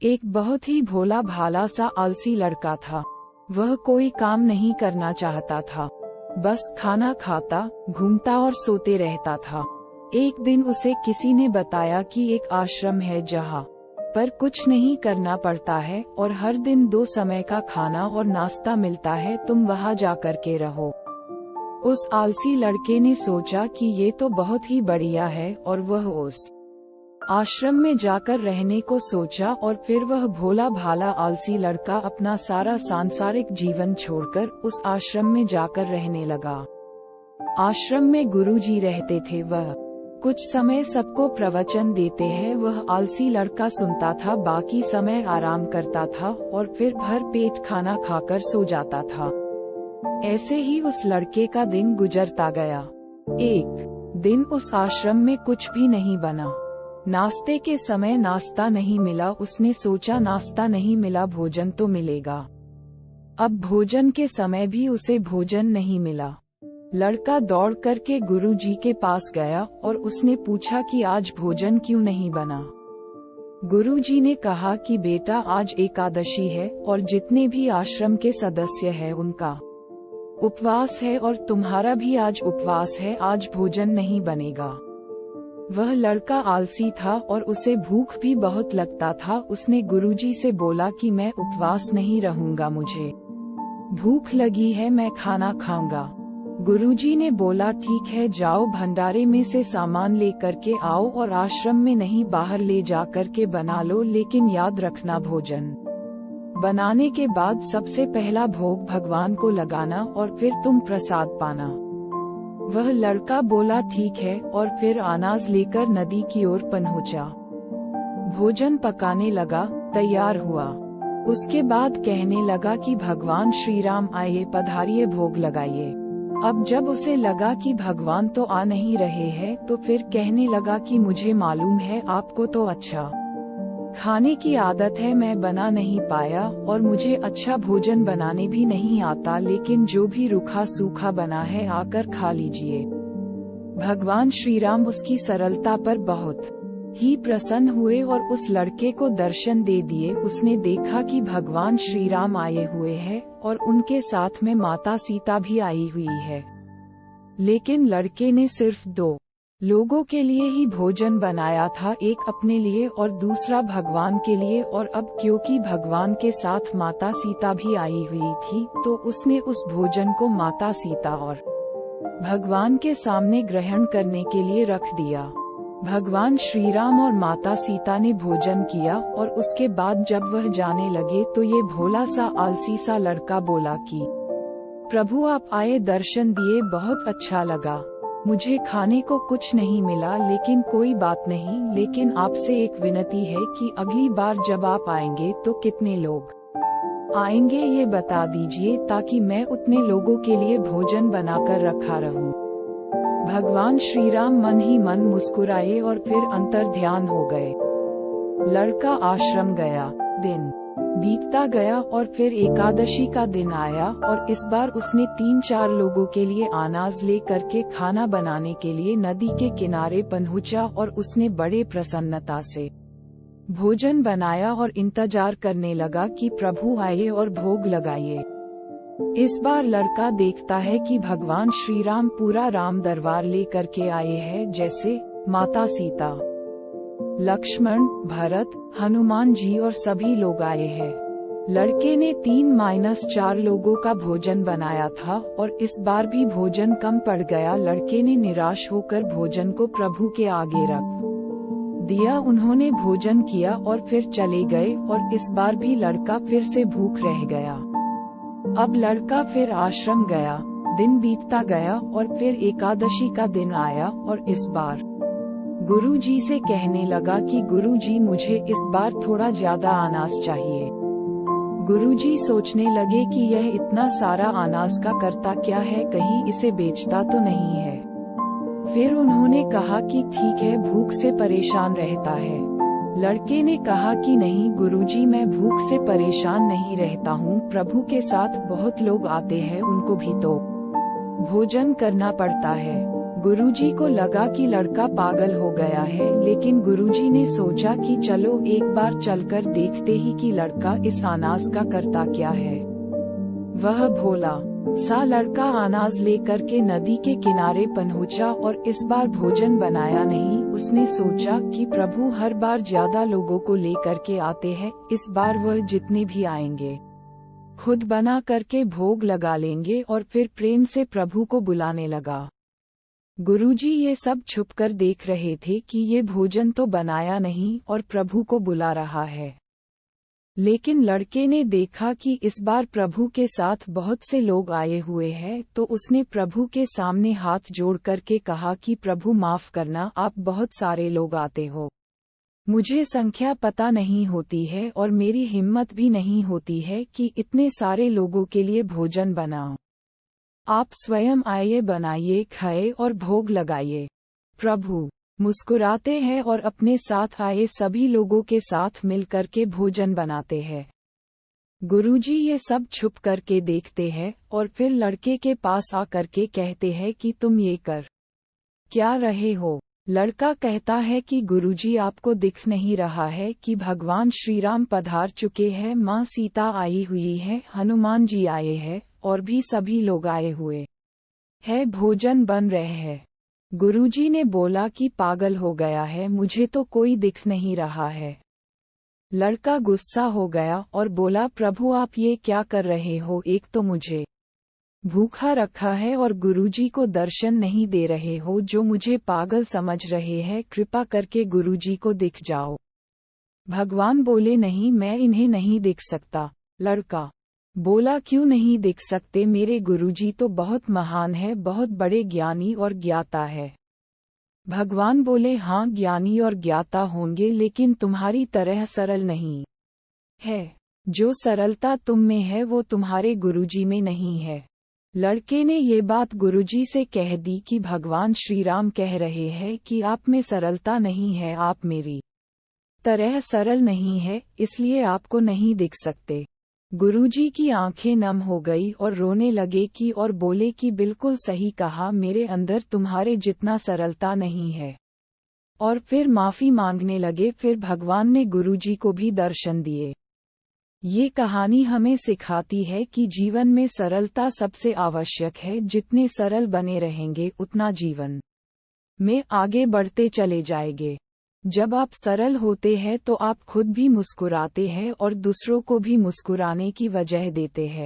एक बहुत ही भोला भाला सा आलसी लड़का था। वह कोई काम नहीं करना चाहता था, बस खाना खाता, घूमता और सोते रहता था। एक दिन उसे किसी ने बताया कि एक आश्रम है जहाँ पर कुछ नहीं करना पड़ता है और हर दिन 2 समय का खाना और नाश्ता मिलता है, तुम वहाँ जाकर के रहो। उस आलसी लड़के ने सोचा कि ये तो बहुत ही बढ़िया है और वह उस आश्रम में जाकर रहने को सोचा और फिर वह भोला भाला आलसी लड़का अपना सारा सांसारिक जीवन छोड़कर उस आश्रम में जाकर रहने लगा। आश्रम में गुरुजी रहते थे, वह कुछ समय सबको प्रवचन देते हैं। वह आलसी लड़का सुनता था, बाकी समय आराम करता था और फिर भर पेट खाना खाकर सो जाता था। ऐसे ही उस लड़के का दिन गुजरता गया। एक दिन उस आश्रम में कुछ भी नहीं बना। नाश्ते के समय नाश्ता नहीं मिला। उसने सोचा नाश्ता नहीं मिला, भोजन तो मिलेगा। अब भोजन के समय भी उसे भोजन नहीं मिला। लड़का दौड़ करके गुरुजी के पास गया और उसने पूछा कि आज भोजन क्यों नहीं बना। गुरुजी ने कहा कि बेटा, आज एकादशी है और जितने भी आश्रम के सदस्य हैं उनका उपवास है और तुम्हारा भी आज उपवास है, आज भोजन नहीं बनेगा। वह लड़का आलसी था और उसे भूख भी बहुत लगता था। उसने गुरुजी से बोला कि मैं उपवास नहीं रहूंगा, मुझे भूख लगी है, मैं खाना खाऊंगा। गुरुजी ने बोला ठीक है, जाओ भंडारे में से सामान ले करके आओ और आश्रम में नहीं बाहर ले जा करके बना लो, लेकिन याद रखना भोजन बनाने के बाद सबसे पहला भोग भगवान को लगाना और फिर तुम प्रसाद पाना। वह लड़का बोला ठीक है और फिर अनाज लेकर नदी की ओर पहुंचा। भोजन पकाने लगा, तैयार हुआ। उसके बाद कहने लगा कि भगवान श्री राम आइए, पधारिए, भोग लगाइए। अब जब उसे लगा कि भगवान तो आ नहीं रहे हैं, तो फिर कहने लगा कि मुझे मालूम है आपको तो अच्छा खाने की आदत है, मैं बना नहीं पाया और मुझे अच्छा भोजन बनाने भी नहीं आता, लेकिन जो भी रूखा सूखा बना है आकर खा लीजिए। भगवान श्री राम उसकी सरलता पर बहुत ही प्रसन्न हुए और उस लड़के को दर्शन दे दिए। उसने देखा कि भगवान श्री राम आए हुए हैं और उनके साथ में माता सीता भी आई हुई है, लेकिन लड़के ने सिर्फ 2 लोगों के लिए ही भोजन बनाया था, एक अपने लिए और दूसरा भगवान के लिए। और अब क्योंकि भगवान के साथ माता सीता भी आई हुई थी, तो उसने उस भोजन को माता सीता और भगवान के सामने ग्रहण करने के लिए रख दिया। भगवान श्री राम और माता सीता ने भोजन किया और उसके बाद जब वह जाने लगे तो ये भोला सा आलसी सा लड़का बोला कि प्रभु आप आए, दर्शन दिए, बहुत अच्छा लगा। मुझे खाने को कुछ नहीं मिला, लेकिन कोई बात नहीं, लेकिन आपसे एक विनती है कि अगली बार जब आप आएंगे तो कितने लोग आएंगे ये बता दीजिए, ताकि मैं उतने लोगों के लिए भोजन बनाकर रखा रहूं। भगवान श्री राम मन ही मन मुस्कुराए और फिर अंतर ध्यान हो गए। लड़का आश्रम गया। दिन बीतता गया और फिर एकादशी का दिन आया और इस बार उसने 3-4 लोगों के लिए अनाज ले करके खाना बनाने के लिए नदी के किनारे पहुंचा और उसने बड़े प्रसन्नता से भोजन बनाया और इंतजार करने लगा कि प्रभु आए और भोग लगाइए। इस बार लड़का देखता है कि भगवान श्री राम पूरा राम दरबार ले करके आए हैं, जैसे माता सीता, लक्ष्मण, भरत, हनुमान जी और सभी लोग आए हैं। लड़के ने 3-4 लोगों का भोजन बनाया था और इस बार भी भोजन कम पड़ गया। लड़के ने निराश होकर भोजन को प्रभु के आगे रख दिया। उन्होंने भोजन किया और फिर चले गए और इस बार भी लड़का फिर से भूख रह गया। अब लड़का फिर आश्रम गया। दिन बीतता गया और फिर एकादशी का दिन आया और इस बार गुरुजी से कहने लगा कि गुरुजी मुझे इस बार थोड़ा ज्यादा अनाज चाहिए। गुरुजी सोचने लगे कि यह इतना सारा अनाज का करता क्या है, कहीं इसे बेचता तो नहीं है। फिर उन्होंने कहा कि ठीक है, भूख से परेशान रहता है। लड़के ने कहा कि नहीं गुरुजी, मैं भूख से परेशान नहीं रहता हूँ, प्रभु के साथ बहुत लोग आते हैं, उनको भी तो भोजन करना पड़ता है। गुरुजी को लगा कि लड़का पागल हो गया है, लेकिन गुरुजी ने सोचा कि चलो एक बार चलकर देखते ही कि लड़का इस अनाज का करता क्या है। वह भोला सा लड़का अनाज लेकर के नदी के किनारे पहुंचा और इस बार भोजन बनाया नहीं। उसने सोचा कि प्रभु हर बार ज्यादा लोगों को लेकर के आते हैं, इस बार वह जितने भी आएंगे खुद बना करके भोग लगा लेंगे, और फिर प्रेम से प्रभु को बुलाने लगा। गुरुजी ये सब छुपकर देख रहे थे कि ये भोजन तो बनाया नहीं और प्रभु को बुला रहा है। लेकिन लड़के ने देखा कि इस बार प्रभु के साथ बहुत से लोग आए हुए हैं, तो उसने प्रभु के सामने हाथ जोड़ करके कहा कि प्रभु माफ करना, आप बहुत सारे लोग आते हो, मुझे संख्या पता नहीं होती है और मेरी हिम्मत भी नहीं होती है कि इतने सारे लोगों के लिए भोजन बनाऊं। आप स्वयं आइए, बनाइए, खाए और भोग लगाइए। प्रभु मुस्कुराते हैं और अपने साथ आए सभी लोगों के साथ मिलकर के भोजन बनाते हैं। गुरुजी ये सब छुप करके देखते हैं और फिर लड़के के पास आकर के कहते हैं कि तुम ये कर क्या रहे हो। लड़का कहता है कि गुरुजी आपको दिख नहीं रहा है कि भगवान श्री राम पधार चुके हैं, माँ सीता आई हुई है, हनुमान जी आए हैं और भी सभी लोग आए हुए हैं, भोजन बन रहे हैं। गुरुजी ने बोला कि पागल हो गया है, मुझे तो कोई दिख नहीं रहा है। लड़का गुस्सा हो गया और बोला, प्रभु आप ये क्या कर रहे हो, एक तो मुझे भूखा रखा है और गुरुजी को दर्शन नहीं दे रहे हो, जो मुझे पागल समझ रहे हैं, कृपा करके गुरुजी को दिख जाओ। भगवान बोले, नहीं, मैं इन्हें नहीं दिख सकता। लड़का बोला, क्यों नहीं दिख सकते, मेरे गुरुजी तो बहुत महान है, बहुत बड़े ज्ञानी और ज्ञाता है। भगवान बोले, हाँ ज्ञानी और ज्ञाता होंगे, लेकिन तुम्हारी तरह सरल नहीं है। जो सरलता तुम में है वो तुम्हारे गुरुजी में नहीं है। लड़के ने ये बात गुरुजी से कह दी कि भगवान श्री राम कह रहे हैं कि आप में सरलता नहीं है, आप मेरी तरह सरल नहीं है, इसलिए आपको नहीं दिख सकते। गुरुजी की आंखें नम हो गई और रोने लगे कि और बोले कि बिल्कुल सही कहा, मेरे अंदर तुम्हारे जितना सरलता नहीं है। और फिर माफी मांगने लगे। फिर भगवान ने गुरुजी को भी दर्शन दिए। ये कहानी हमें सिखाती है कि जीवन में सरलता सबसे आवश्यक है। जितने सरल बने रहेंगे उतना जीवन में आगे बढ़ते चले जाएंगे। जब आप सरल होते हैं तो आप खुद भी मुस्कुराते हैं और दूसरों को भी मुस्कुराने की वजह देते हैं।